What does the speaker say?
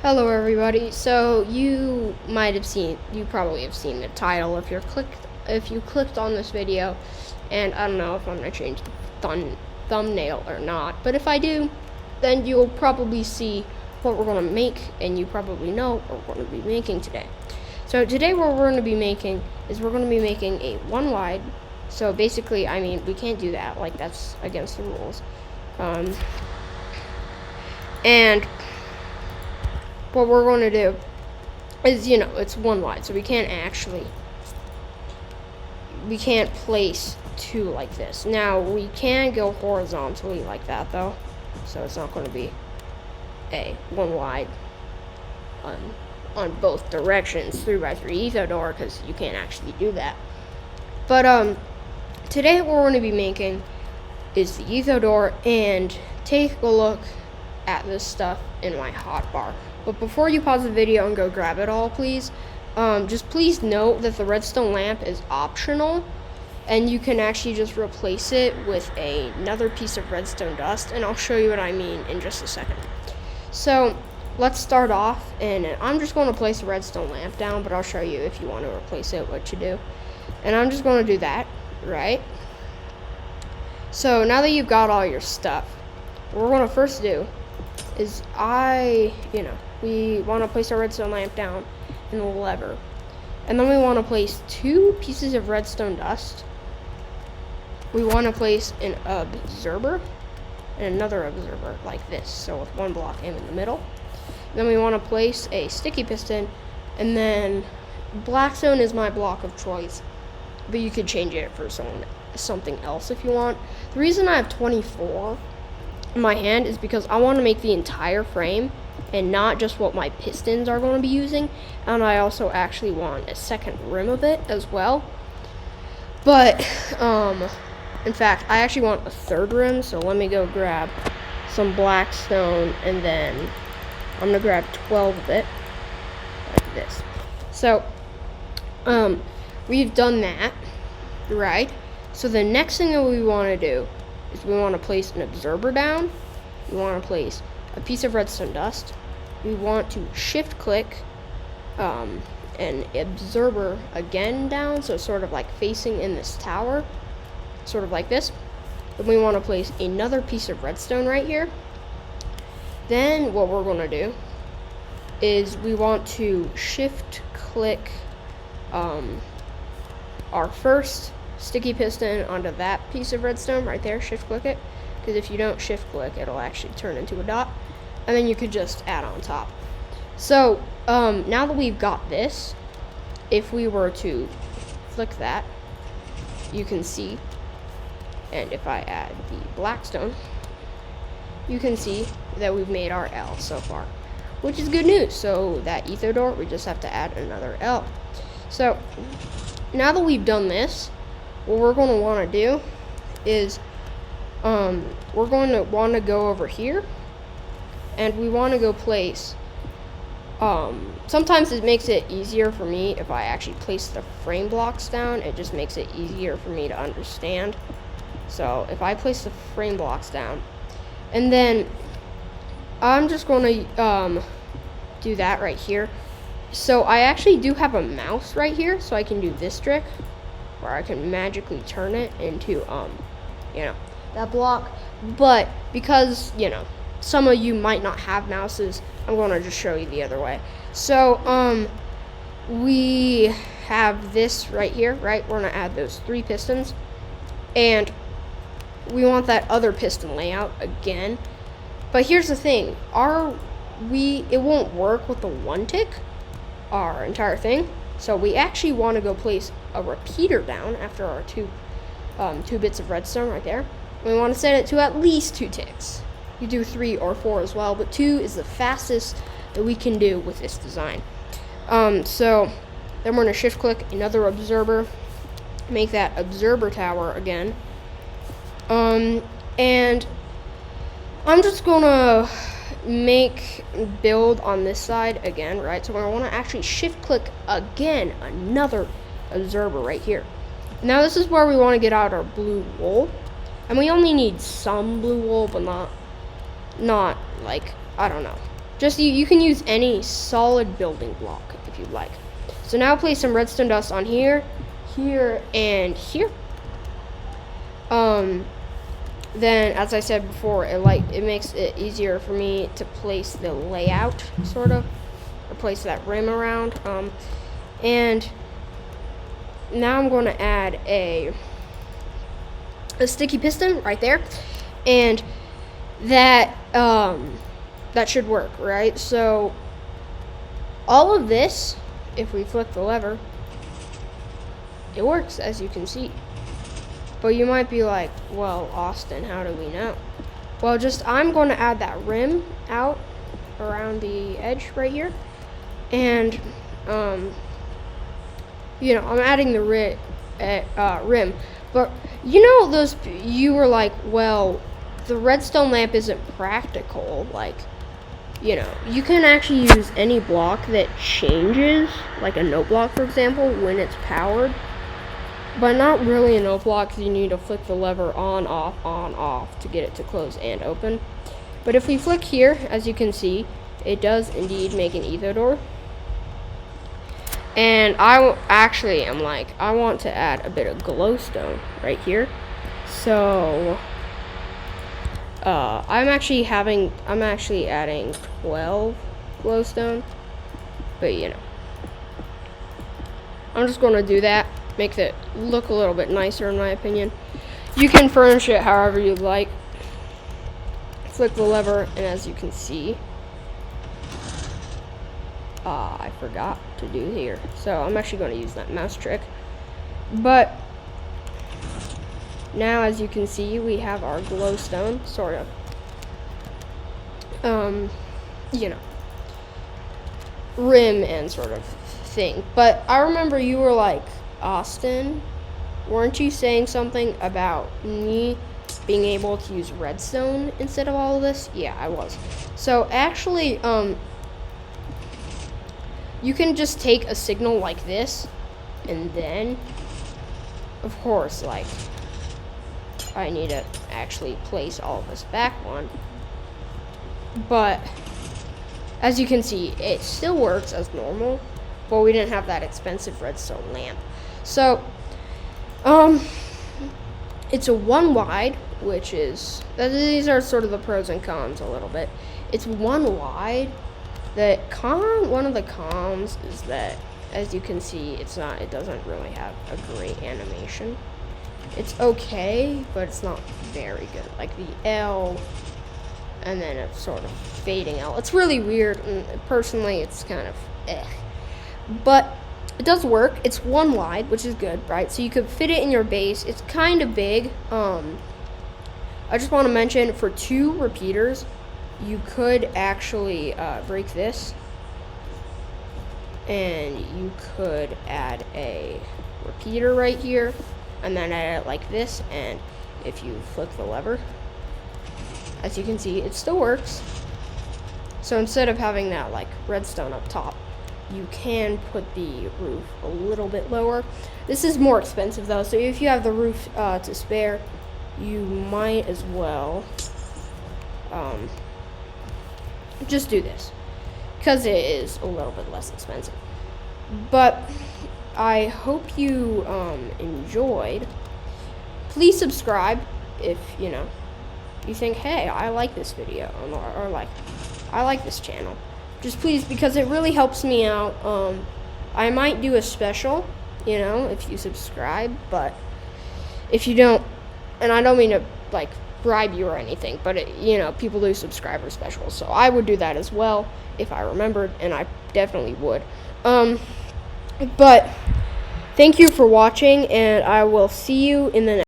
Hello everybody. So you probably have seen the title if you clicked on this video, and I don't know if I'm gonna change the thumbnail or not, but if I do, then you'll probably see what we're gonna make, and you probably know what we're gonna be making today. So today what we're gonna be making is we're gonna be making a one wide. So basically, I mean, we can't do that, like that's against the rules. And what we're going to do is, it's one wide, so we can't place two like this. Now, we can go horizontally like that, though, so it's not going to be a one wide on both directions, 3x3 Etho Door, because you can't actually do that. But, today what we're going to be making is the Etho Door, and take a look at this stuff in my hotbar. But before you pause the video and go grab it all, please, just please note that the redstone lamp is optional, and you can actually just replace it with another piece of redstone dust, and I'll show you what I mean in just a second. So let's start off, and I'm just going to place the redstone lamp down, but I'll show you if you want to replace it what you do. And I'm just going to do that, right? So now that you've got all your stuff, what we're going to first do is we want to place our redstone lamp down in the lever, and then we want to place two pieces of redstone dust. We want to place an observer and another observer like this, so with one block in the middle. Then we want to place a sticky piston, and then blackstone is my block of choice, but you could change it for something else if you want. The reason I have 24 in my hand is because I want to make the entire frame and not just what my pistons are going to be using, and I also actually want a second rim of it as well. But in fact, I actually want a third rim, so let me go grab some blackstone, and then I'm gonna grab 12 of it like this. So we've done that, right? So the next thing that we want to do is we want to place an observer down. We want to place a piece of redstone dust. We want to shift click an observer again down, so sort of like facing in this tower, sort of like this. Then we want to place another piece of redstone right here. Then what we're going to do is we want to shift click our first sticky piston onto that piece of redstone right there. Shift click it, because if you don't shift click, it'll actually turn into a dot, and then you could just add on top. So now that we've got this, if we were to flick that, you can see, and if I add the blackstone, you can see that we've made our L so far, which is good news. So that Etho Door, we just have to add another L. So now that we've done this, what we're going to want to do is we're going to want to go over here, and we want to go place sometimes it makes it easier for me if I actually place the frame blocks down. It just makes it easier for me to understand. So if I place the frame blocks down, and then I'm just going to do that right here. So I actually do have a mouse right here, so I can do this trick where I can magically turn it into that block. But because some of you might not have mouses, I'm going to just show you the other way. So we have this right here, right? We're going to add those 3 pistons, and we want that other piston layout again. But here's the thing, it won't work with the 1 tick, our entire thing. So we actually want to go place a repeater down after our two bits of redstone right there. We want to set it to at least 2 ticks. You do 3 or 4 as well, but 2 is the fastest that we can do with this design. So then we're going to shift click another observer, make that observer tower again. And I'm just going to build on this side again, right? So I want to actually shift click again another observer right here. Now this is where we want to get out our blue wool, and we only need some blue wool, but not like, I don't know, Just you can use any solid building block if you'd like. So now place some redstone dust on here, here, and here. Then, as I said before, it makes it easier for me to place the layout, sort of, or place that rim around. And now I'm going to add a sticky piston right there, and that that should work, right? So all of this, if we flick the lever, it works, as you can see. But you might be like, well, Austin, how do we know? Well, I'm going to add that rim out around the edge right here, and you know, I'm adding the rim. But you were like, well, the redstone lamp isn't practical. Like, you know, you can actually use any block that changes, like a note block, for example, when it's powered. But not really a note block, because you need to flick the lever on, off to get it to close and open. But if we flick here, as you can see, it does indeed make an Etho door. And I actually am like, I want to add a bit of glowstone right here. So I'm actually adding 12 glowstone. But you know, I'm just gonna do that. Makes it look a little bit nicer, in my opinion. You can furnish it however you'd like. Flick the lever, and as you can see, I forgot to do here. So I'm actually going to use that mouse trick. But now, as you can see, we have our glowstone, sort of, you know, rim and sort of thing. But I remember you were like, Austin, weren't you saying something about me being able to use redstone instead of all of this? Yeah, I was. So actually, you can just take a signal like this, and then, of course, like, I need to actually place all of this back one. But as you can see, it still works as normal, but we didn't have that expensive redstone lamp. So, it's a 1 wide, which is, these are sort of the pros and cons a little bit. It's 1 wide. One of the cons is that, as you can see, it doesn't really have a great animation. It's okay, but it's not very good. Like the L, and then it's sort of fading out. It's really weird, and personally, it's kind of But it does work. It's 1 wide, which is good, right? So you could fit it in your base. It's kind of big. I just want to mention, for 2 repeaters, you could actually break this, and you could add a repeater right here, and then add it like this, and if you flick the lever, as you can see, it still works. So instead of having that like redstone up top, you can put the roof a little bit lower. This is more expensive though, so if you have the roof to spare, you might as well just do this, because it is a little bit less expensive. But I hope you enjoyed. Please subscribe if you think, hey, I like this video, or like, I like this channel. Just please, because it really helps me out. I might do a special, if you subscribe, but if you don't, and I don't mean to like bribe you or anything, but people do subscriber specials, so I would do that as well if I remembered, and I definitely would. But thank you for watching, and I will see you in the next